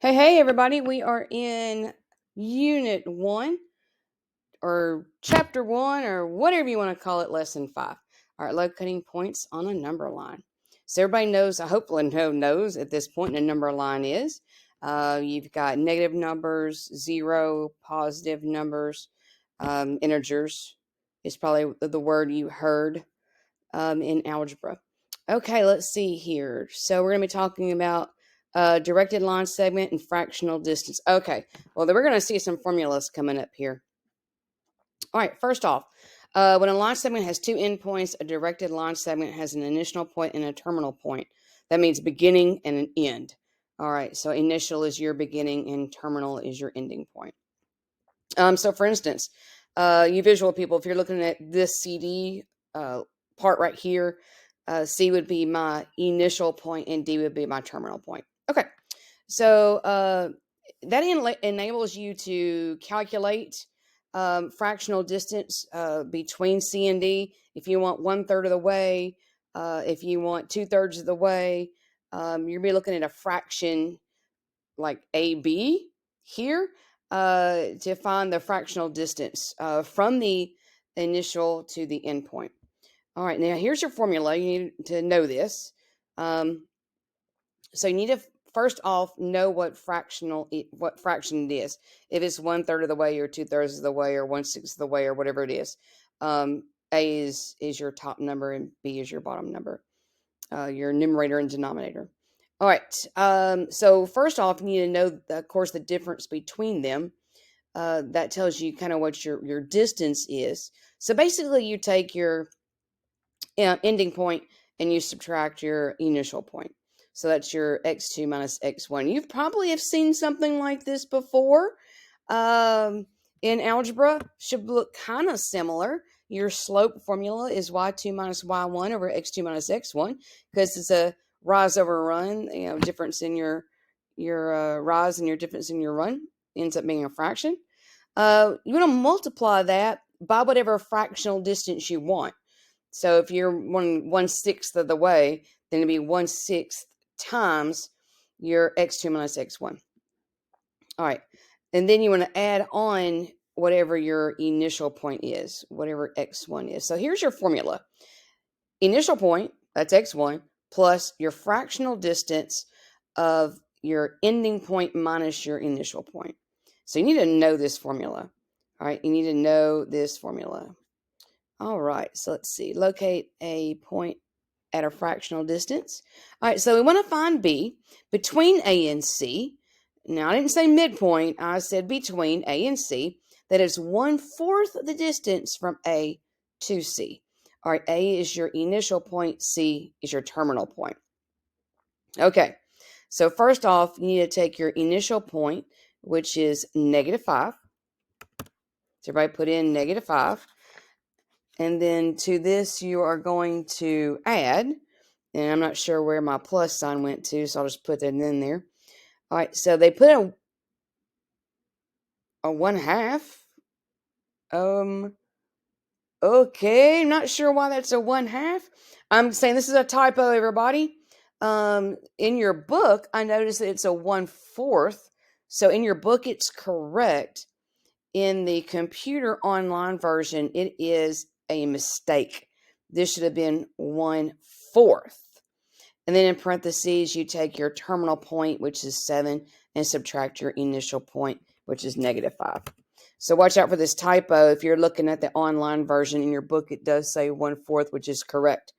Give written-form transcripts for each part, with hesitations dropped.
Hey, everybody. We are in Unit 1 or Chapter 1 or whatever you want to call it, Lesson 5. All right, locating points on a number line. So everybody knows, I hope knows at this point what a number line is. You've got negative numbers, zero, positive numbers, integers is probably the word you heard in algebra. Okay, let's see here. So we're going to be talking about directed line segment and fractional distance. Okay, well, then we're going to see some formulas coming up here. All right, first off, when a line segment has two endpoints, a directed line segment has an initial point and a terminal point. That means beginning and an end. All right, so initial is your beginning and terminal is your ending point. So for instance, you visual people, if you're looking at this CD part right here, C would be my initial point and D would be my terminal point. Okay, so that enables you to calculate fractional distance between C and D. If you want 1/3 of the way, if you want 2/3 of the way, you'll be looking at a fraction like AB here to find the fractional distance from the initial to the endpoint. All right, now here's your formula. You need to know this. So you need to first off know what fraction it is. If it's 1/3 of the way, or 2/3 of the way, or 1/6 of the way, or whatever it is. A is your top number, and B is your bottom number. Your numerator and denominator. All right. So first off, you need to know, of course, the difference between them. That tells you kind of what your distance is. So basically, you take your ending point and you subtract your initial point. So that's your x2 minus x1. You probably have seen something like this before in algebra. Should look kind of similar. Your slope formula is y2 minus y1 over x2 minus x1 because it's a rise over run. Difference in your rise and your difference in your run ends up being a fraction. You want to multiply that by whatever fractional distance you want. So if you're 1/6 of the way, then it'd be 1/6 times your x2 minus x1. All right. And then you want to add on whatever your initial point is, whatever x1 is. So here's your formula. Initial point, that's x1, plus your fractional distance of your ending point minus your initial point. So you need to know this formula. All right. You need to know this formula. All right, so let's see. Locate a point at a fractional distance. All right, so we want to find B between A and C. Now, I didn't say midpoint. I said between A and C. That is 1/4 the distance from A to C. All right, A is your initial point. C is your terminal point. Okay, so first off, you need to take your initial point, which is -5. So everybody put in -5. And then to this, you are going to add, and I'm not sure where my plus sign went to, so I'll just put that in there. All right, so they put a 1/2. Okay, I'm not sure why that's a 1/2. I'm saying this is a typo, everybody. In your book, I noticed that it's a 1/4. So in your book, it's correct. In the computer online version, it is a mistake. This should have been 1/4. And then in parentheses, you take your terminal point, which is 7, and subtract your initial point, which is -5. So watch out for this typo. If you're looking at the online version in your book, it does say 1/4, which is correct.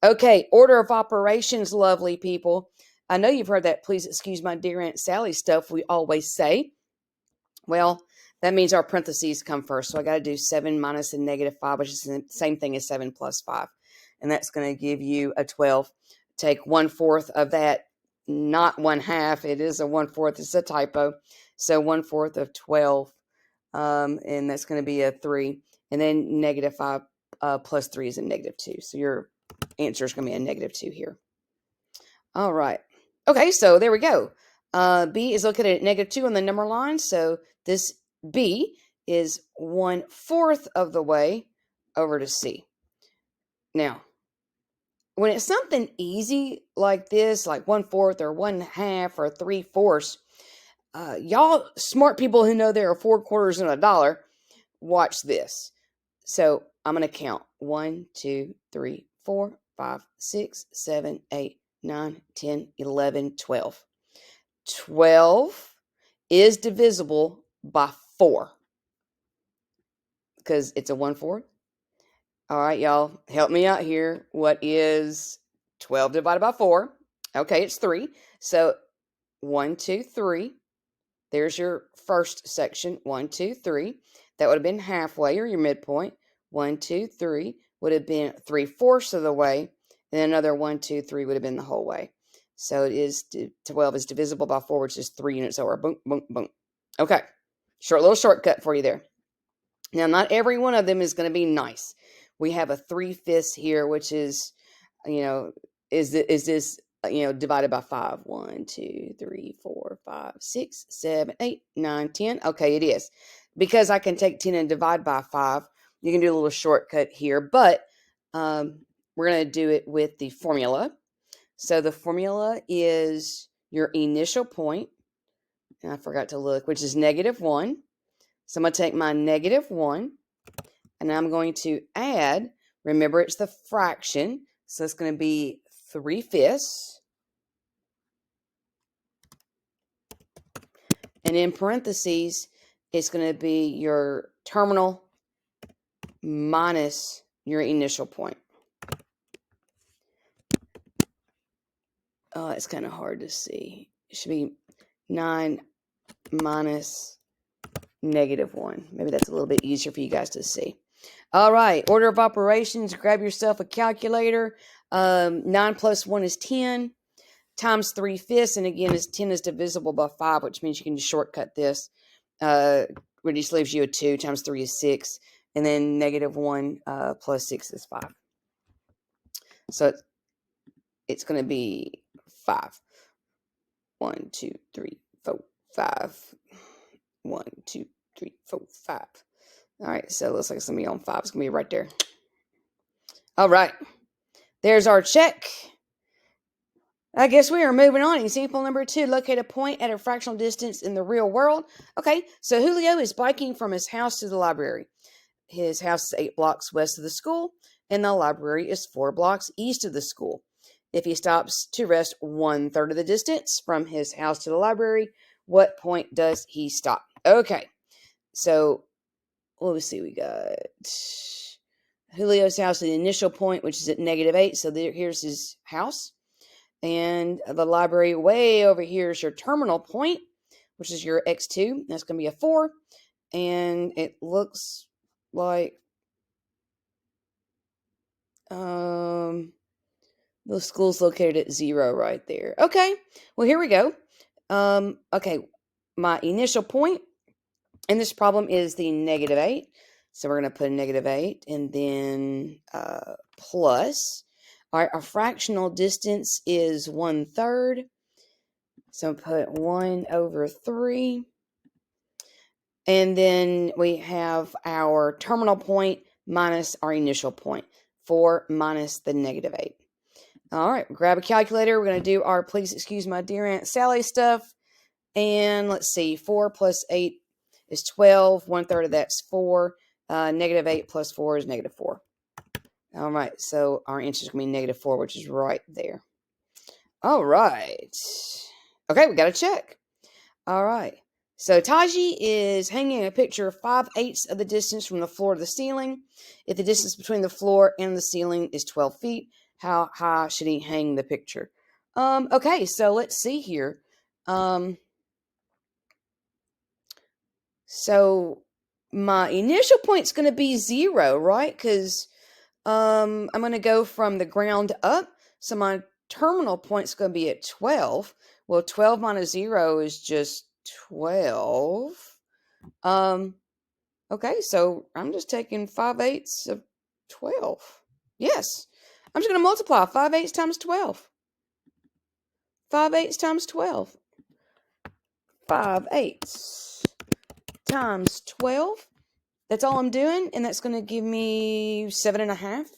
Okay, order of operations, lovely people. I know you've heard that please excuse my dear Aunt Sally stuff we always say. Well, that means our parentheses come first. So I got to do 7 minus a -5, which is the same thing as 7 plus 5. And that's going to give you a 12. Take 1/4 of that, not 1/2. It is a 1/4. It's a typo. So 1/4 of 12. And that's going to be a 3. And then -5 plus 3 is a -2. So your answer is going to be a -2 here. All right. Okay, so there we go. B is located at -2 on the number line. So this B is 1/4 of the way over to C. Now, when it's something easy like this, like 1/4 or 1/2 or 3/4, y'all smart people who know there are 4 quarters and a dollar, watch this. So I'm going to count 1, 2, 3, 4, 5, 6, 7, 8, 9, 10, 11, 12. 12 is divisible by 4 because it's a 1/4. All right, y'all, help me out here. What is 12 divided by 4? Okay, it's 3. So 1, 2, 3. There's your first section. 1, 2, 3. That would have been halfway or your midpoint. 1, 2, 3 would have been 3/4 of the way. And another 1, 2, 3 would have been the whole way. So it is 12 is divisible by 4, which is 3 units over. Boom, boom, boom. Okay. Little shortcut for you there. Now, not every one of them is going to be nice. We have a 3/5 here, which is, is this, divided by 5. 1, 2, 3, 4, 5, 6, 7, 8, 9, 10. Okay, it is. Because I can take 10 and divide by 5, you can do a little shortcut here, but we're going to do it with the formula. So the formula is your initial point, and I forgot to look, which is -1. So I'm going to take my -1, and I'm going to add, remember it's the fraction, so it's going to be 3/5. And in parentheses, it's going to be your terminal minus your initial point. It's kind of hard to see. It should be 9 minus -1. Maybe that's a little bit easier for you guys to see. All right, order of operations, grab yourself a calculator. 9 plus 1 is 10 times 3/5, and again, 10 is divisible by 5, which means you can just shortcut this. Which just leaves you a 2 times 3 is 6, and then -1 plus 6 is 5. So it's going to be 5. 1, 2, 3, 4, 5. 1, 2, 3, 4, 5. All right, so it looks like it's going to be on 5. It's going to be right there. All right, there's our check. I guess we are moving on. Example number 2, locate a point at a fractional distance in the real world. Okay, so Julio is biking from his house to the library. His house is 8 blocks west of the school, and the library is 4 blocks east of the school. If he stops to rest 1/3 of the distance from his house to the library, what point does he stop? Okay, so let me see. We got Julio's house, the initial point, which is at -8. So here's his house. And the library way over here is your terminal point, which is your x2. That's going to be a 4. And it looks like the school's located at 0 right there. Okay, well, here we go. Okay, my initial point in this problem is the -8. So we're going to put a -8 and then plus. All right, our fractional distance is 1/3. So put 1/3. And then we have our terminal point minus our initial point. 4 minus the -8. All right, grab a calculator. We're going to do our please excuse my dear Aunt Sally stuff. And let's see, 4 plus 8 is 12. 1/3 of that's 4. -8 plus 4 is -4. All right, so our answer is going to be -4, which is right there. All right. Okay, we got a check. All right. So Taji is hanging a picture 5/8 of the distance from the floor to the ceiling. If the distance between the floor and the ceiling is 12 feet, how high should he hang the picture? Okay, so let's see here. So my initial point's going to be 0, right? Because I'm going to go from the ground up. So my terminal point's going to be at 12. Well, 12 minus 0 is just 12. Okay, so I'm just taking 5/8 of 12. Yes, I'm just going to multiply 5/8 times 12. 5/8 times 12. 5/8 times 12. That's all I'm doing, and that's going to give me 7.5.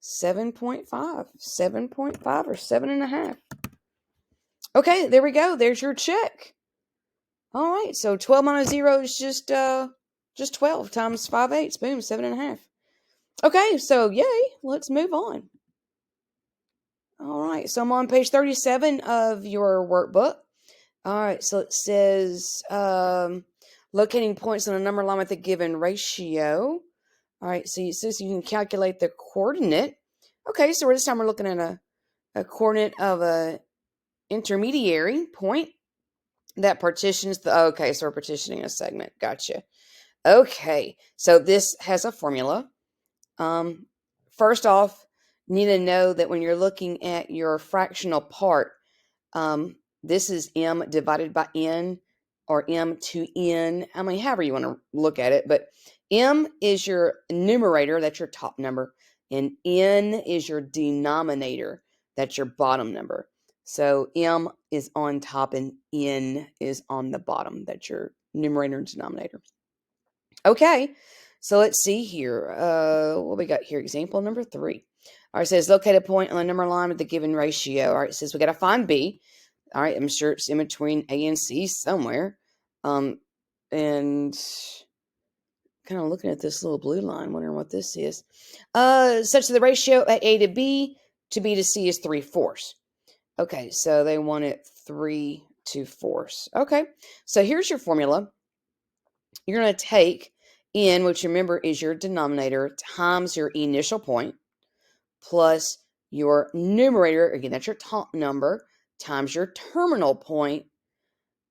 7.5. 7.5 or 7.5. Okay, there we go. There's your check. All right, so 12 minus 0 is just 12 times 5/8. Boom, 7.5. Okay, so yay, let's move on. All right, so I'm on page 37 of your workbook. All right, so it says locating points on a number line with a given ratio. All right, so it says you can calculate the coordinate. Okay, so this time we're looking at a coordinate of a intermediary point that partitions the, okay, so we're partitioning a segment. Gotcha. Okay, so this has a formula. First off, you need to know that when you're looking at your fractional part, this is m divided by n, or m to n. I mean, however you want to look at it, but m is your numerator, that's your top number, and n is your denominator, that's your bottom number. So m is on top and n is on the bottom, that's your numerator and denominator. Okay, so let's see here. What we got here? Example number 3. All right, it says locate a point on the number line with the given ratio. All right, it says we got to find b. All right, I'm sure it's in between a and c somewhere. And kind of looking at this little blue line, wondering what this is. Such that the ratio at a to b to c is 3/4. Okay, so they want it 3/4. Okay, so here's your formula. You're going to take n, which remember is your denominator, times your initial point, plus your numerator, again, that's your top number, times your terminal point.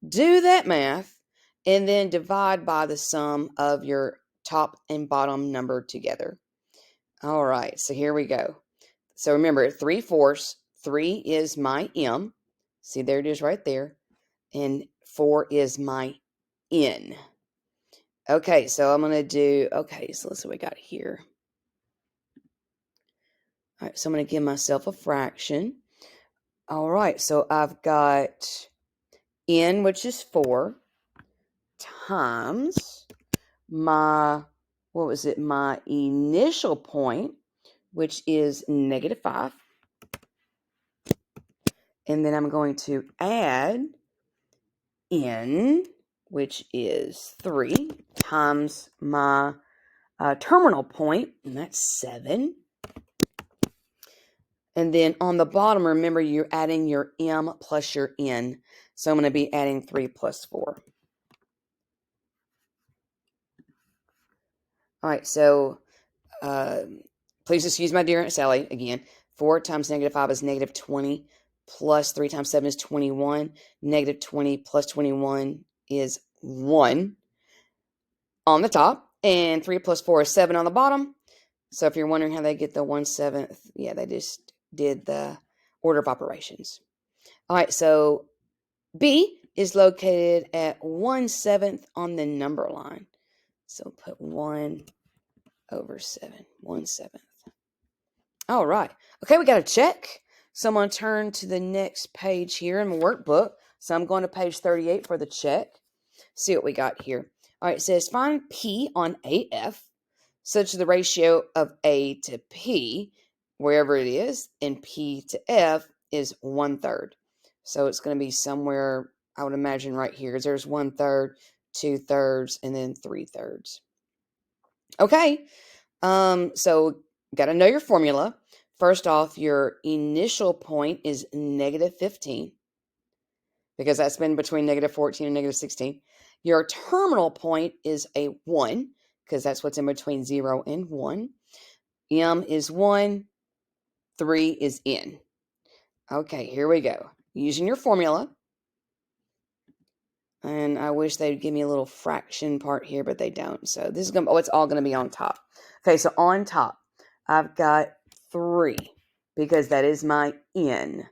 Do that math, and then divide by the sum of your top and bottom number together. All right, so here we go. So remember, 3/4, 3 is my m. See, there it is right there. And 4 is my n. Okay, so I'm going to do, okay, so let's see what we got here. All right, so I'm going to give myself a fraction. All right, so I've got n, which is 4, times my, what was it, my initial point, which is -5. And then I'm going to add n, which is 3, times my terminal point, and that's 7. And then on the bottom, remember, you're adding your m plus your n. So I'm going to be adding 3 plus 4. All right, so please excuse my dear Aunt Sally again. 4 times -5 is -20, plus 3 times 7 is 21. -20 plus 21 is 1 on the top, and 3 plus 4 is 7 on the bottom. So if you're wondering how they get the 1/7, yeah, they just did the order of operations. All right, so B is located at 1/7 on the number line. So put 1/7, 1/7. All right. Okay, we got a check. So I'm going to turn to the next page here in my workbook. So I'm going to page 38 for the check. See what we got here. All right, it says find P on AF, such the ratio of A to P, wherever it is, and P to F is 1/3. So it's going to be somewhere, I would imagine right here. There's 1/3, 2/3, and then 3/3. Okay, so got to know your formula. First off, your initial point is -15, because that's been between -14 and -16. Your terminal point is a 1, because that's what's in between 0 and 1. M is 1, 3 is n. Okay, here we go. Using your formula. And I wish they'd give me a little fraction part here, but they don't. So this is going to, oh, it's all going to be on top. Okay, so on top, I've got 3, because that is my n,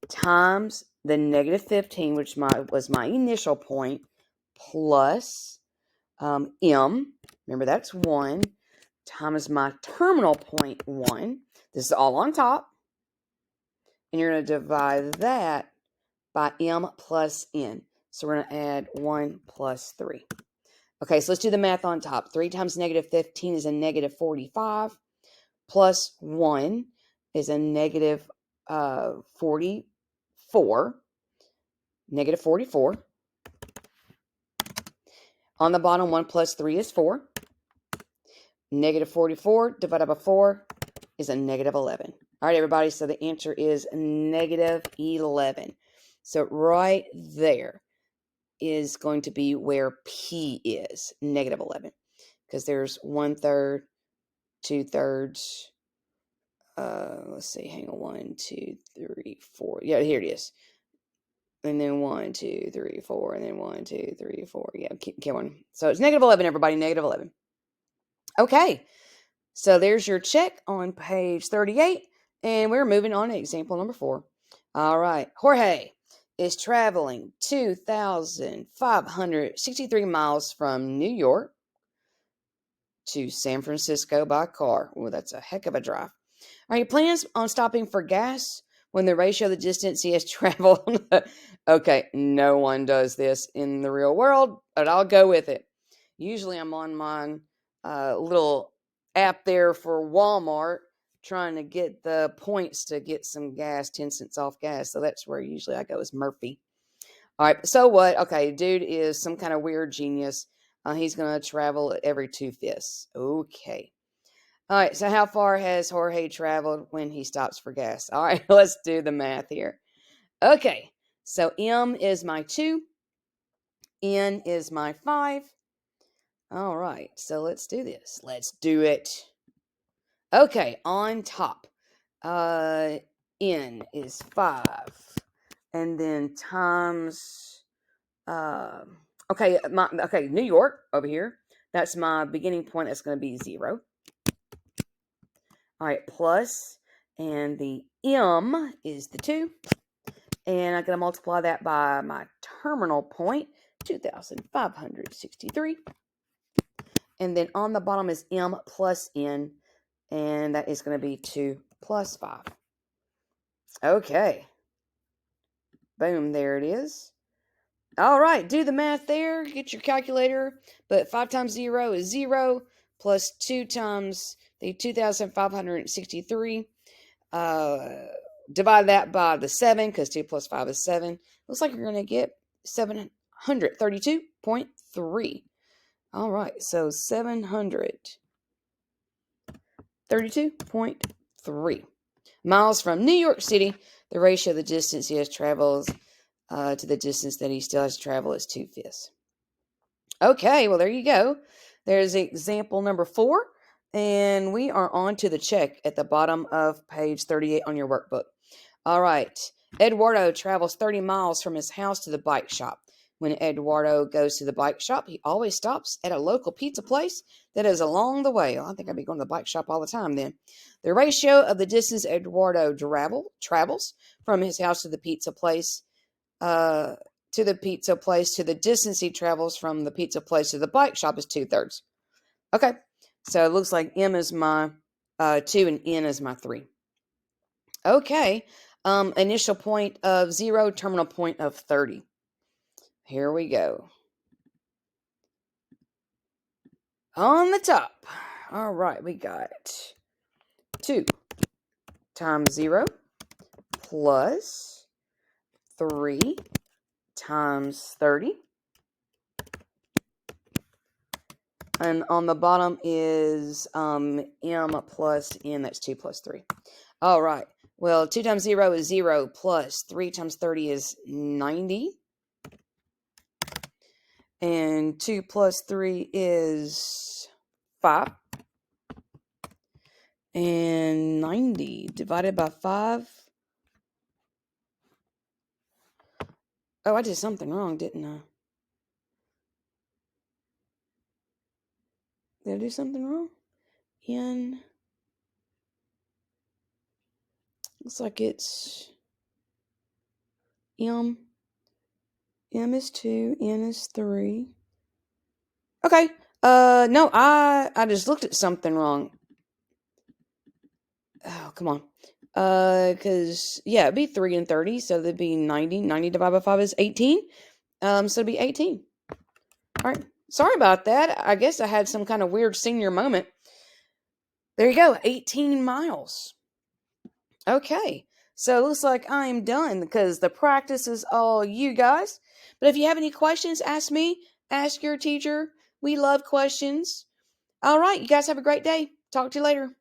times the -15, which was my initial point, plus m, remember that's 1, times my terminal point, 1. This is all on top. And you're going to divide that by m plus n. So we're going to add 1 plus 3. Okay, so let's do the math on top. 3 times -15 is a -45. plus 1 is a negative 44. Negative 44. On the bottom, 1 plus 3 is 4. Negative 44 divided by 4 is a negative 11. All right, everybody, so the answer is negative 11. So right there is going to be where P is, negative 11. Because there's 1/3, 2/3. Let's see, hang on, 1, 2, 3, 4. Yeah, here it is. And then 1, 2, 3, 4, and then 1, 2, 3, 4. Yeah, keep going. So it's negative 11, everybody, negative 11. Okay, so there's your check on page 38, and we're moving on to example number 4. All right, Jorge is traveling 2,563 miles from New York to San Francisco by car. Oh, that's a heck of a drive. He plans on stopping for gas when the ratio of the distance he has traveled. Okay, no one does this in the real world, but I'll go with it. Usually I'm on my little app there for Walmart trying to get the points to get some gas, 10 cents off gas. So that's where usually I go, is Murphy. All right, so what? Okay, dude is some kind of weird genius. He's going to travel at every 2/5. Okay. All right, so how far has Jorge traveled when he stops for gas? All right, let's do the math here. Okay, so M is my 2. N is my 5. All right, so let's do this. Let's do it. Okay, on top, N is 5. And then times, okay, New York over here. That's my beginning point. That's going to be 0. All right, plus, and the M is the 2. And I'm going to multiply that by my terminal point, 2,563. And then on the bottom is M plus N, and that is going to be 2 plus 5. Okay. Boom, there it is. All right, do the math there. Get your calculator. But 5 times 0 is 0, plus 2 times the 2,563. Divide that by the 7, because 2 plus 5 is 7. Looks like you're going to get 732.3. All right, so 732.3 miles from New York City. The ratio of the distance he has traveled to the distance that he still has to travel is 2/5. Okay, well, there you go. There's example number 4. And we are on to the check at the bottom of page 38 on your workbook. All right. Eduardo travels 30 miles from his house to the bike shop. When Eduardo goes to the bike shop, he always stops at a local pizza place that is along the way. Well, I think I'd be going to the bike shop all the time then. The ratio of the distance Eduardo travels from his house to the pizza place to the distance he travels from the pizza place to the bike shop is 2/3. Okay. So it looks like M is my 2 and N is my 3. Okay. Initial point of 0, terminal point of 30. Here we go. On the top. All right, we got 2 times 0 plus 3 times 30. And on the bottom is M plus N. That's 2 plus 3. All right. Well, 2 times 0 is 0, plus 3 times 30 is 90. And 2 plus 3 is 5. And 90 divided by 5. Oh, I did something wrong, didn't I? Did I do something wrong? N. Looks like it's M. M is 2, N is 3. Okay. No, I just looked at something wrong. Oh, come on. Because, yeah, it'd be 3 and 30, so that'd be 90. 90 divided by 5 is 18. So it'd be 18. All right. Sorry about that. I guess I had some kind of weird senior moment. There you go, 18 miles. Okay, so it looks like I'm done because the practice is all you guys. But if you have any questions, ask me, ask your teacher. We love questions. All right, you guys have a great day. Talk to you later.